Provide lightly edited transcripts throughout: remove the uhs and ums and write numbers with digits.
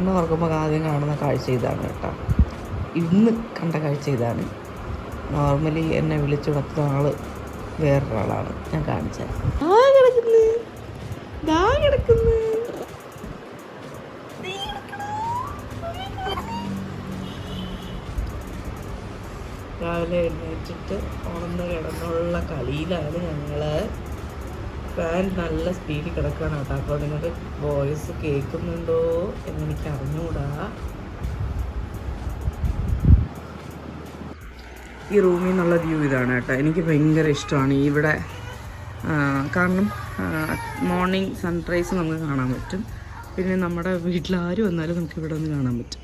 കണ്ണ് തുറക്കുമ്പോൾ ആദ്യം കാണുന്ന കാഴ്ച ഇതാണ് കേട്ടോ. ഇന്ന് കണ്ട കാഴ്ച ഇതാണ്. നോർമലി എന്നെ വിളിച്ചുണർത്തുന്ന ആൾ വേറൊരാളാണ്. ഞാൻ കാണിച്ചത് രാവിലെ എഴുന്നേറ്റിട്ട് ഉണർന്ന് കിടന്നുള്ള കളിയിലാണ് ഞങ്ങൾ. ഫാൻ നല്ല സ്പീഡിൽ കിടക്കുകയാണ് കേട്ടോ. അപ്പോൾ നിങ്ങൾക്ക് വോയിസ് കേൾക്കുന്നുണ്ടോ എന്നെനിക്ക് അറിഞ്ഞുകൂടാ. ഈ റൂമിൽ നിന്നുള്ള വ്യൂ ഇതാണ് കേട്ടോ. എനിക്ക് ഭയങ്കര ഇഷ്ടമാണ് ഇവിടെ. കാരണം മോർണിംഗ് സൺറൈസ് നമുക്ക് കാണാൻ പറ്റും. പിന്നെ നമ്മുടെ വീട്ടിലാരും വന്നാലും നമുക്ക് ഇവിടെ ഒന്ന് കാണാൻ പറ്റും.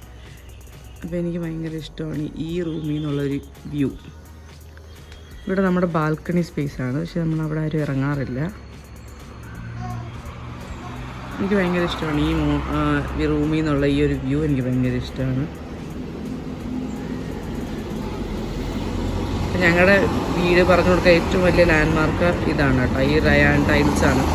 അപ്പോൾ എനിക്ക് ഭയങ്കര ഇഷ്ടമാണ് ഈ റൂമിൽ നിന്നുള്ളൊരു വ്യൂ. ഇവിടെ നമ്മുടെ ബാൽക്കണി സ്പേസാണ്, പക്ഷെ നമ്മൾ അവിടെ ആരും ഇറങ്ങാറില്ല. എനിക്ക് ഭയങ്കര ഇഷ്ടമാണ് ഈ റൂമിൽ നിന്നുള്ള ഈ ഒരു വ്യൂ. എനിക്ക് ഭയങ്കര ഇഷ്ടമാണ്. ഞങ്ങളുടെ വീട് പറഞ്ഞു കൊടുക്കുക ഏറ്റവും വലിയ ലാൻഡ്മാർക്ക് ഇതാണ് കേട്ടോ. ഈ റയാൻ ടൈൽസാണ്.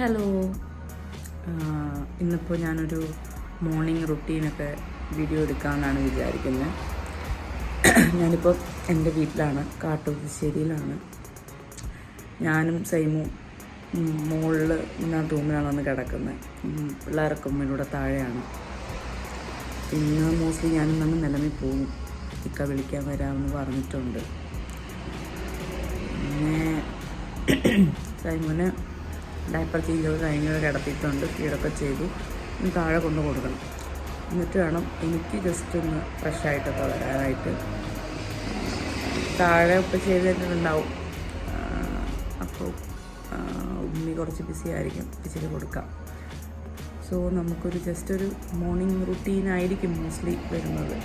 ഹലോ, ഇന്നിപ്പോൾ ഞാനൊരു മോർണിംഗ് റുട്ടീനൊക്കെ വീഡിയോ എടുക്കാമെന്നാണ് വിചാരിക്കുന്നത്. ഞാനിപ്പോൾ എൻ്റെ വീട്ടിലാണ്, കാട്ടുപുശ്ശേരിയിലാണ്. ഞാനും സൈമു മുകളിൽ ഇന്ന റൂമിലാണ് വന്ന് കിടക്കുന്നത്. പിള്ളേരൊക്കെ ഉമ്മയിലൂടെ താഴെയാണ്. പിന്നെ മോസ്റ്റ്ലി ഞാനും നമ്മൾ നിലവിൽ പോകും. ഇക്ക വിളിക്കാൻ വരാമെന്ന് പറഞ്ഞിട്ടുണ്ട്. പിന്നെ സൈമുന് ഡയപ്പർ ചേഞ്ച് കഴിഞ്ഞ് കിടത്തിയിട്ടുണ്ട്. ഫീഡൊക്കെ ചെയ്തു. ഇനി താഴെ കൊണ്ട് കൊടുക്കണം. എന്നിട്ട് വേണം എനിക്ക് ജസ്റ്റ് ഒന്ന് ഫ്രഷായിട്ടൊക്കെ വരാനായിട്ട്. താഴെ ഒക്കെ ചെയ്തിട്ടുണ്ടാവും. അപ്പോൾ ഉമ്മി കുറച്ച് ബിസി ആയിരിക്കും, ഇച്ചിരി കൊടുക്കാം. സോ നമുക്കൊരു ജസ്റ്റ് ഒരു മോർണിംഗ് റുട്ടീനായിരിക്കും മോസ്റ്റ്ലി വരുന്നത്.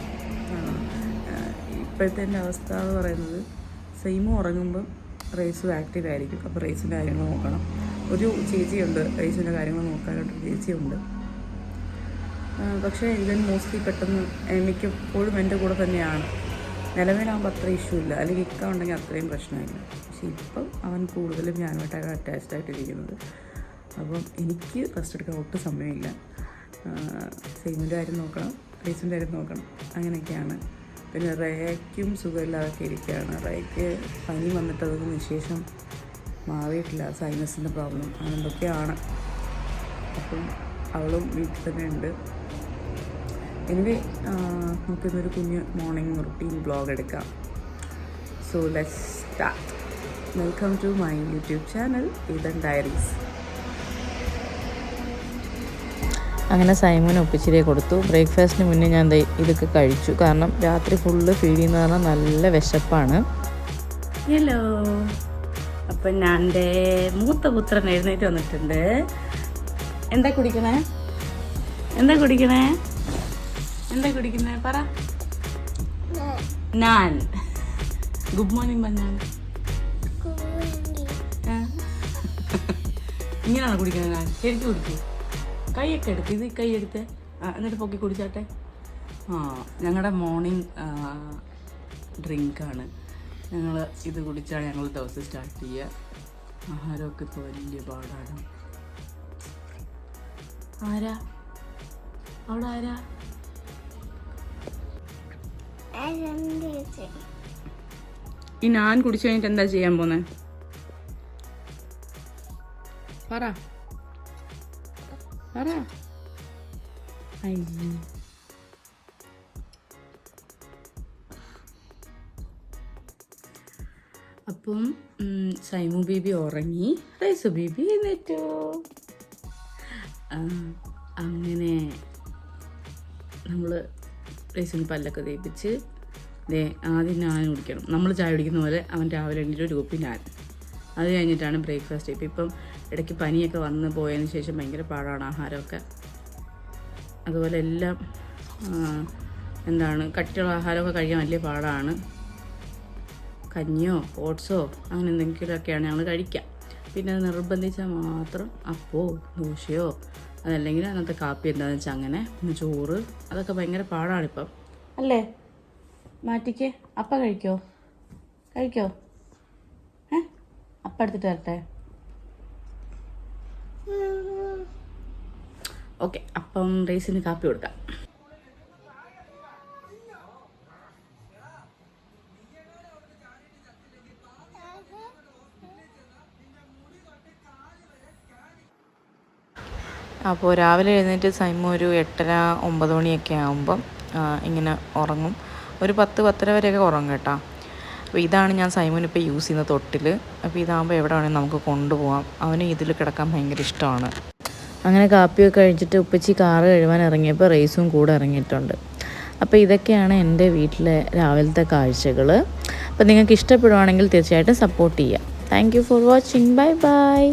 ഇപ്പോഴത്തെ എൻ്റെ അവസ്ഥ എന്ന് പറയുന്നത്, സൈമു ഉറങ്ങുമ്പം റേസും ആക്റ്റീവ് ആയിരിക്കും. അപ്പോൾ റേസിൻ്റെ കാര്യങ്ങൾ നോക്കണം. ഒരു ചേച്ചിയുണ്ട് റേസിൻ്റെ കാര്യങ്ങൾ നോക്കാനായിട്ടൊരു ചേച്ചിയുണ്ട്. പക്ഷേ ഇവൻ മോസ്റ്റ്ലി പെട്ടെന്ന് മിക്കപ്പോഴും എൻ്റെ കൂടെ തന്നെയാണ്. നിലവിലാകുമ്പോൾ അത്ര ഇഷ്യൂ ഇല്ല, അല്ലെങ്കിൽ ഇക്ക ഉണ്ടെങ്കിൽ അത്രയും പ്രശ്നമില്ല. പക്ഷേ ഇപ്പം അവൻ കൂടുതലും ഞാനുമായിട്ടാണ് അറ്റാച്ച്ഡ് ആയിട്ടിരിക്കുന്നത്. അപ്പം എനിക്ക് റെസ്റ്റ് എടുക്കാൻ ഒട്ടും സമയമില്ല. സെയിമിൻ്റെ കാര്യം നോക്കണം, റേസിൻ്റെ കാര്യം നോക്കണം, അങ്ങനെയൊക്കെയാണ്. പിന്നെ റേയ്ക്കും സുഖമില്ലാതൊക്കെ ഇരിക്കുകയാണ്. റേയ്ക്ക് പനി വന്നിട്ട് അതിന് ശേഷം മാറിയിട്ടില്ല. സൈനസിൻ്റെ പ്രോബ്ലം അങ്ങനെന്തൊക്കെയാണ്. അപ്പം അവളും വീട്ടിൽ തന്നെ ഉണ്ട്. എനിവേ നമുക്കിന്നൊരു കുഞ്ഞ് മോർണിംഗ് റുട്ടീൻ വ്ളോഗ് എടുക്കാം. So let's start. Welcome to my YouTube channel Ethan Diaries. അങ്ങനെ സൈമോന് ഒപ്പിച്ചിരി കൊടുത്തു. ബ്രേക്ക്ഫാസ്റ്റിന് മുന്നേ ഞാൻ ഇതൊക്കെ കഴിച്ചു. കാരണം രാത്രി ഫുള്ള് ഫീഡ് ചെയ്യുന്ന പറഞ്ഞാൽ നല്ല വിശപ്പാണ്. ഹലോ, അപ്പം ഞാൻ എൻ്റെ മൂത്ത പുത്രൻ എഴുന്നേറ്റ് വന്നിട്ടുണ്ട്. എന്താ കുടിക്കണേ? എന്താ കുടിക്കണേ? എന്താ കുടിക്കണേ? പറ. ഞാൻ ഗുഡ് മോർണിംഗ് പറഞ്ഞാൽ ഇങ്ങനെയാണോ കുടിക്കണേ? ഞാൻ ശരിക്കും കുടിക്കൂ. കൈയൊക്കെ എടുത്ത് ഇത് കൈ എടുത്ത് എന്നിട്ട് പൊക്കി കുടിച്ചാട്ടെ. ഞങ്ങളുടെ മോർണിംഗ് ഡ്രിങ്കാണ്. ഞങ്ങൾ ഇത് കുടിച്ചാണ് ഞങ്ങൾ ദിവസം സ്റ്റാർട്ട് ചെയ്യുക. ആഹാരമൊക്കെ ഇപ്പോൾ വലിയ പാടാണ്. ആരാ അവിടെ? ആരാ? ഈ ഞാൻ കുടിച്ചു കഴിഞ്ഞിട്ട് എന്താ ചെയ്യാൻ പോന്നെ? പറ പറ. അപ്പം സൈമു ബേബി ഉറങ്ങി, റൈസു ബേബി എഴുന്നേറ്റു. അങ്ങനെ നമ്മൾ റൈസിന് പല്ലൊക്കെ തേപ്പിച്ച് ആദ്യം ഞാൻ കുടിക്കണം. നമ്മൾ ചായ കുടിക്കുന്ന പോലെ അവൻ രാവിലെ എണീറ്റ് ഒരു കുപ്പി ഞാൻ. അത് കഴിഞ്ഞിട്ടാണ് ബ്രേക്ക്ഫാസ്റ്റ്. ഇപ്പം ഇടയ്ക്ക് പനിയൊക്കെ വന്ന് പോയതിന് ശേഷം ഭയങ്കര പാടാണ് ആഹാരമൊക്കെ. അതുപോലെ എല്ലാം കട്ടിയുള്ള ആഹാരമൊക്കെ കഴിക്കാൻ വലിയ പാടാണ്. കഞ്ഞിയോ ഓട്സോ അങ്ങനെ എന്തെങ്കിലുമൊക്കെയാണ് ഞങ്ങൾ കഴിക്കുക. പിന്നെ അത് നിർബന്ധിച്ചാൽ മാത്രം അപ്പോ ദോശയോ അതല്ലെങ്കിൽ അന്നത്തെ കാപ്പി എന്താണെന്ന് വെച്ചാൽ അങ്ങനെ. പിന്നെ ചോറ് അതൊക്കെ ഭയങ്കര പാടാണിപ്പം അല്ലേ. മാറ്റിക്ക്. അപ്പം കഴിക്കോ? അപ്പം എടുത്തിട്ട് വരട്ടെ? ഓക്കെ, അപ്പം റേസിന് കാപ്പി കൊടുക്കാം. അപ്പോൾ രാവിലെ എഴുന്നേറ്റ് സൈമ ഒരു 8:30-9 മണിയൊക്കെ ആകുമ്പം ഇങ്ങനെ ഉറങ്ങും. ഒരു 10-10:30 വരെയൊക്കെ ഉറങ്ങും കേട്ടോ. അപ്പോൾ ഇതാണ് ഞാൻ സൈമോനിപ്പോൾ യൂസ് ചെയ്യുന്ന തൊട്ടിൽ. അപ്പോൾ ഇതാകുമ്പോൾ എവിടെ വേണമെങ്കിലും നമുക്ക് കൊണ്ടുപോകാം. അവന് ഇതിൽ കിടക്കാൻ ഭയങ്കര ഇഷ്ടമാണ്. അങ്ങനെ കാപ്പിയൊക്കെ കഴിച്ചിട്ട് ഉപ്പച്ചി കാറ് കഴുകാൻ ഇറങ്ങിയപ്പോൾ റേസും കൂടെ ഇറങ്ങിയിട്ടുണ്ട്. അപ്പോൾ ഇതൊക്കെയാണ് എൻ്റെ വീട്ടിലെ രാവിലത്തെ കാഴ്ചകൾ. അപ്പോൾ നിങ്ങൾക്ക് ഇഷ്ടപ്പെടുവാണെങ്കിൽ തീർച്ചയായിട്ടും സപ്പോർട്ട് ചെയ്യുക. Thank you for watching. Bye bye.